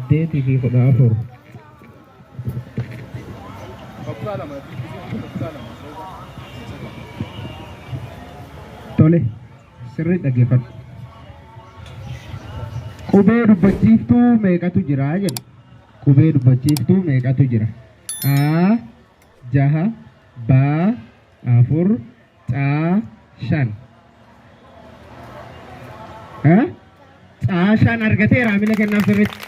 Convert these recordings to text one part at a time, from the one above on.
deetii fi 14. Tole sirrii dhaggeeffadhu. Qubee dubbachiiftuu meeqatu jira jedhu. Qubee dubbachiiftuu meeqatu jira? A 6 B 4 C 5. Caashaan argateera amila kennaaf sirriitti.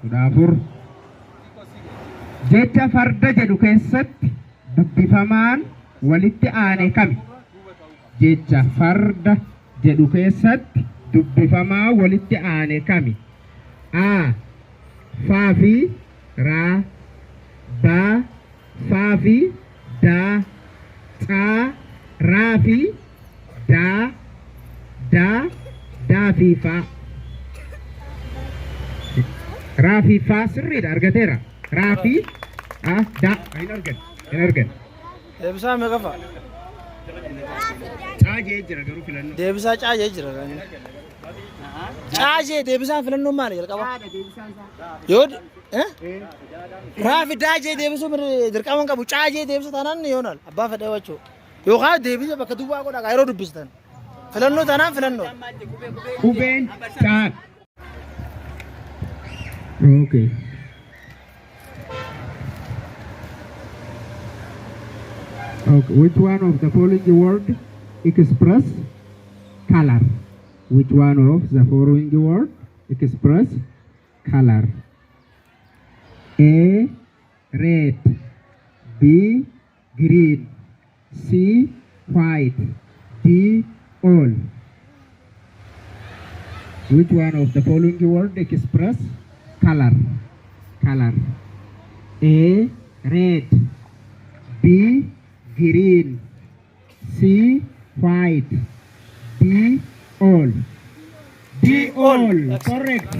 14. Jecha farda jedhu keessatti dubbifamaan walitti aane kami? Jecha farda jedhu keessatti dubbifamaa walitti aane kami? A faa fi raa, ba faa fi daa, caa raa fi daa, daa fi faa. Raa fi faa sirriidha argateera. Raa fi daa hin argan. Deebisaa meeqa fa'a? Caajee jira garuu filannoo. Deebisaa caajee jira. Caajee deebisaan filannoon maali jalqaba? Yoo raa fi daajee deebisuu dirqama qabu. Caajee deebisa taanaan yoonal abbaa fedhee wachuu. Yookaan deebisa bakka duwwaa godhaa yeroo dubbistan. Filannoo taanaan filannoo. Qubeen caa. Okay. Okay. Which one of the following word express color? Which one of the following word express color? A red, B green, C white, D all. Which one of the following word express color? Color. A red, B green, C white, D all. D all. Correct.